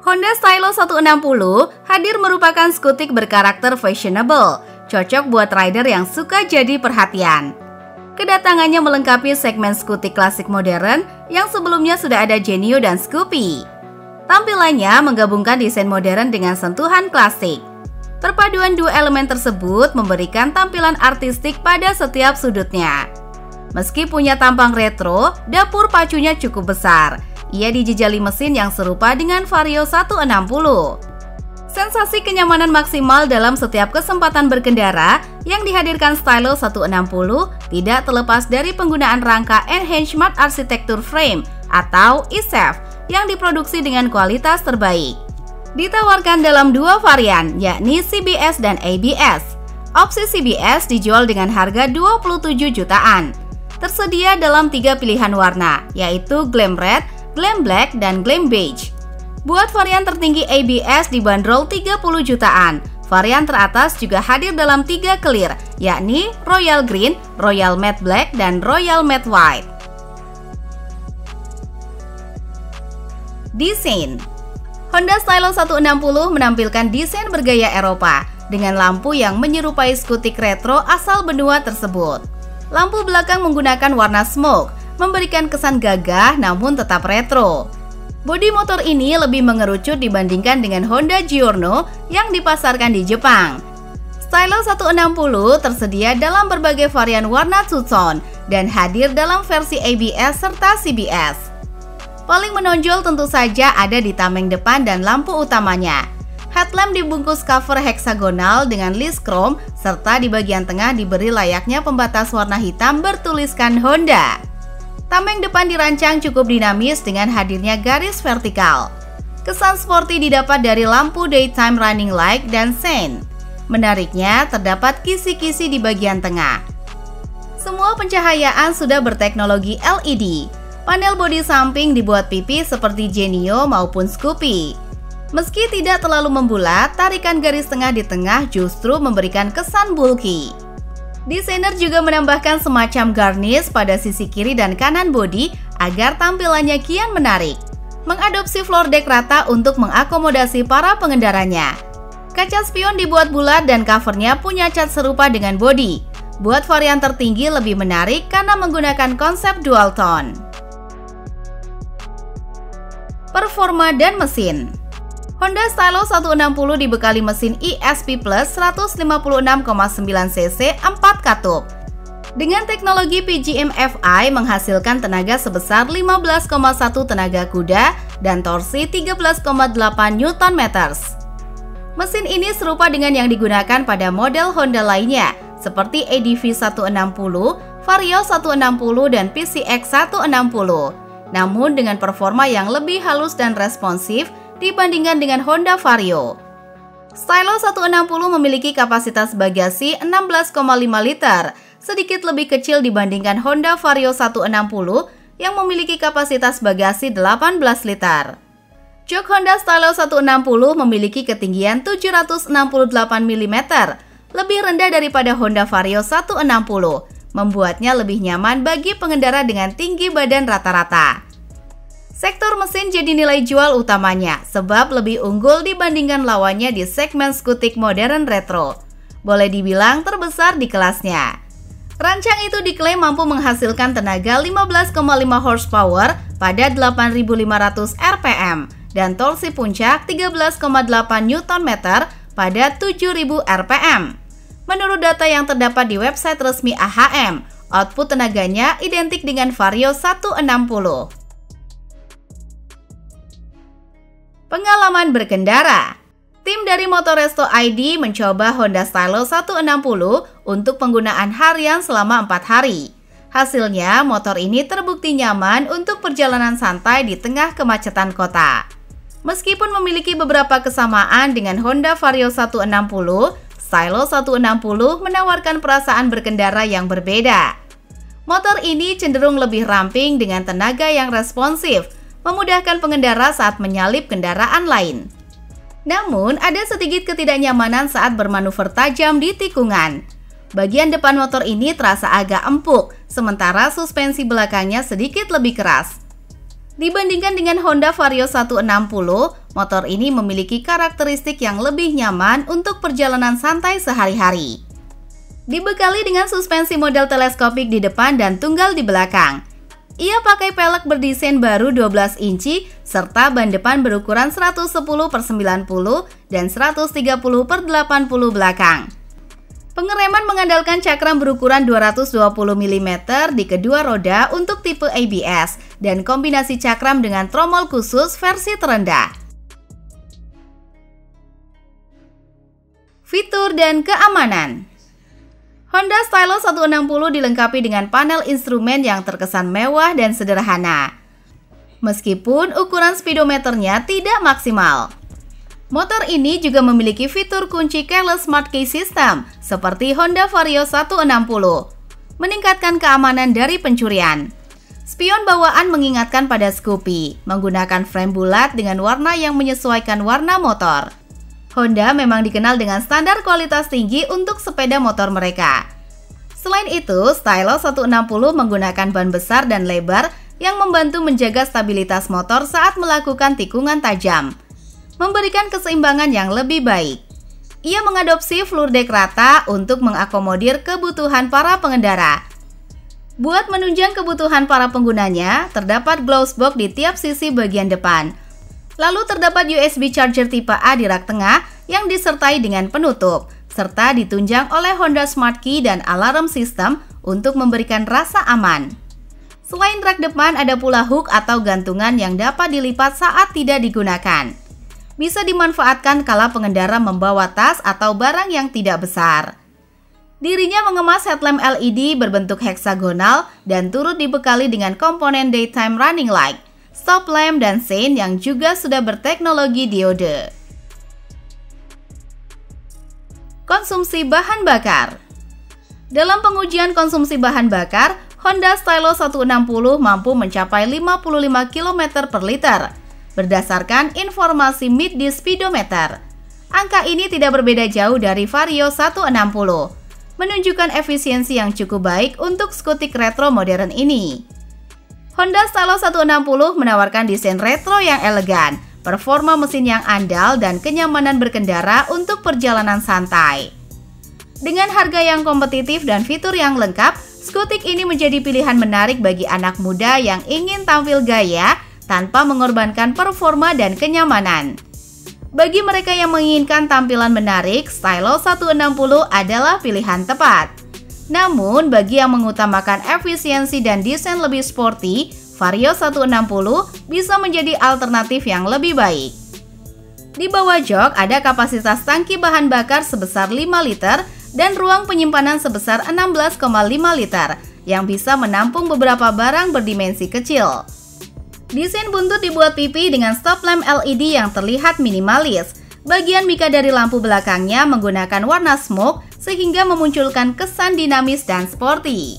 Honda Stylo 160 hadir merupakan skutik berkarakter fashionable, cocok buat rider yang suka jadi perhatian. Kedatangannya melengkapi segmen skutik klasik modern yang sebelumnya sudah ada Genio dan Scoopy. Tampilannya menggabungkan desain modern dengan sentuhan klasik. Perpaduan dua elemen tersebut memberikan tampilan artistik pada setiap sudutnya. Meski punya tampang retro, dapur pacunya cukup besar. Ia dijejali mesin yang serupa dengan Vario 160. Sensasi kenyamanan maksimal dalam setiap kesempatan berkendara yang dihadirkan Stylo 160 tidak terlepas dari penggunaan rangka Enhancement Architecture Frame atau ESAF yang diproduksi dengan kualitas terbaik. Ditawarkan dalam dua varian, yakni CBS dan ABS. Opsi CBS dijual dengan harga 27 jutaan. Tersedia dalam 3 pilihan warna, yaitu Glam Red, Glam Black, dan Glam Beige. Buat varian tertinggi ABS dibanderol 30 jutaan. Varian teratas juga hadir dalam 3 clear, yakni Royal Green, Royal Matte Black, dan Royal Matte White. Desain. Honda Stylo 160 menampilkan desain bergaya Eropa dengan lampu yang menyerupai skutik retro asal benua tersebut. Lampu belakang menggunakan warna smoke, memberikan kesan gagah namun tetap retro. Bodi motor ini lebih mengerucut dibandingkan dengan Honda Giorno yang dipasarkan di Jepang. Stylo 160 tersedia dalam berbagai varian warna two-tone dan hadir dalam versi ABS serta CBS. Paling menonjol tentu saja ada di tameng depan dan lampu utamanya. Headlamp dibungkus cover heksagonal dengan list chrome serta di bagian tengah diberi layaknya pembatas warna hitam bertuliskan Honda. Tameng depan dirancang cukup dinamis dengan hadirnya garis vertikal. Kesan sporty didapat dari lampu daytime running light dan sein. Menariknya, terdapat kisi-kisi di bagian tengah. Semua pencahayaan sudah berteknologi LED. Panel bodi samping dibuat pipih seperti Genio maupun Scoopy. Meski tidak terlalu membulat, tarikan garis tengah di tengah justru memberikan kesan bulky. Desainer juga menambahkan semacam garnish pada sisi kiri dan kanan bodi agar tampilannya kian menarik. Mengadopsi floor deck rata untuk mengakomodasi para pengendaranya. Kaca spion dibuat bulat dan covernya punya cat serupa dengan bodi. Buat varian tertinggi lebih menarik karena menggunakan konsep dual tone. Performa dan mesin. Honda Stylo 160 dibekali mesin ESP Plus 156,9 cc 4 katup. Dengan teknologi PGM-FI menghasilkan tenaga sebesar 15,1 tenaga kuda dan torsi 13,8 Nm. Mesin ini serupa dengan yang digunakan pada model Honda lainnya seperti ADV 160, Vario 160, dan PCX 160. Namun dengan performa yang lebih halus dan responsif dibandingkan dengan Honda Vario. Stylo 160 memiliki kapasitas bagasi 16,5 liter, sedikit lebih kecil dibandingkan Honda Vario 160 yang memiliki kapasitas bagasi 18 liter. Jok Honda Stylo 160 memiliki ketinggian 768 mm, lebih rendah daripada Honda Vario 160, membuatnya lebih nyaman bagi pengendara dengan tinggi badan rata-rata. Sektor mesin jadi nilai jual utamanya, sebab lebih unggul dibandingkan lawannya di segmen skutik modern retro. Boleh dibilang terbesar di kelasnya. Rancang itu diklaim mampu menghasilkan tenaga 15,5 horsepower pada 8.500 rpm dan torsi puncak 13,8 Nm pada 7.000 rpm. Menurut data yang terdapat di website resmi AHM, output tenaganya identik dengan Vario 160. Pengalaman berkendara. Tim dari Motoresto ID mencoba Honda Stylo 160 untuk penggunaan harian selama 4 hari. Hasilnya, motor ini terbukti nyaman untuk perjalanan santai di tengah kemacetan kota. Meskipun memiliki beberapa kesamaan dengan Honda Vario 160, Stylo 160 menawarkan perasaan berkendara yang berbeda. Motor ini cenderung lebih ramping dengan tenaga yang responsif, memudahkan pengendara saat menyalip kendaraan lain. Namun, ada sedikit ketidaknyamanan saat bermanuver tajam di tikungan. Bagian depan motor ini terasa agak empuk, sementara suspensi belakangnya sedikit lebih keras. Dibandingkan dengan Honda Vario 160, motor ini memiliki karakteristik yang lebih nyaman untuk perjalanan santai sehari-hari. Dibekali dengan suspensi model teleskopik di depan dan tunggal di belakang. Ia pakai pelek berdesain baru 12 inci serta ban depan berukuran 110/90 dan 130/80 belakang. Pengereman mengandalkan cakram berukuran 220 mm di kedua roda untuk tipe ABS dan kombinasi cakram dengan tromol khusus versi terendah. Fitur dan keamanan. Honda Stylo 160 dilengkapi dengan panel instrumen yang terkesan mewah dan sederhana. Meskipun ukuran speedometernya tidak maksimal. Motor ini juga memiliki fitur kunci keyless smart key system seperti Honda Vario 160, meningkatkan keamanan dari pencurian. Spion bawaan mengingatkan pada Scoopy, menggunakan frame bulat dengan warna yang menyesuaikan warna motor. Honda memang dikenal dengan standar kualitas tinggi untuk sepeda motor mereka. Selain itu, Stylo 160 menggunakan ban besar dan lebar yang membantu menjaga stabilitas motor saat melakukan tikungan tajam, memberikan keseimbangan yang lebih baik. Ia mengadopsi floor deck rata untuk mengakomodir kebutuhan para pengendara. Buat menunjang kebutuhan para penggunanya, terdapat gloss box di tiap sisi bagian depan. Lalu terdapat USB charger tipe A di rak tengah yang disertai dengan penutup, serta ditunjang oleh Honda Smart Key dan alarm system untuk memberikan rasa aman. Selain rak depan, ada pula hook atau gantungan yang dapat dilipat saat tidak digunakan. Bisa dimanfaatkan kala pengendara membawa tas atau barang yang tidak besar. Dirinya mengemas headlamp LED berbentuk heksagonal dan turut dibekali dengan komponen daytime running light, stop lamp, dan sein yang juga sudah berteknologi diode. Konsumsi bahan bakar. Dalam pengujian konsumsi bahan bakar, Honda Stylo 160 mampu mencapai 55 km per liter. Berdasarkan informasi mid di speedometer, angka ini tidak berbeda jauh dari Vario 160, menunjukkan efisiensi yang cukup baik untuk skutik retro modern ini. Honda Stylo 160 menawarkan desain retro yang elegan, performa mesin yang andal, dan kenyamanan berkendara untuk perjalanan santai. Dengan harga yang kompetitif dan fitur yang lengkap, skutik ini menjadi pilihan menarik bagi anak muda yang ingin tampil gaya tanpa mengorbankan performa dan kenyamanan. Bagi mereka yang menginginkan tampilan menarik, Stylo 160 adalah pilihan tepat. Namun, bagi yang mengutamakan efisiensi dan desain lebih sporty, Vario 160 bisa menjadi alternatif yang lebih baik. Di bawah jok ada kapasitas tangki bahan bakar sebesar 5 liter dan ruang penyimpanan sebesar 16,5 liter yang bisa menampung beberapa barang berdimensi kecil. Desain buntut dibuat pipi dengan stop lamp LED yang terlihat minimalis. Bagian mika dari lampu belakangnya menggunakan warna smoke sehingga memunculkan kesan dinamis dan sporty.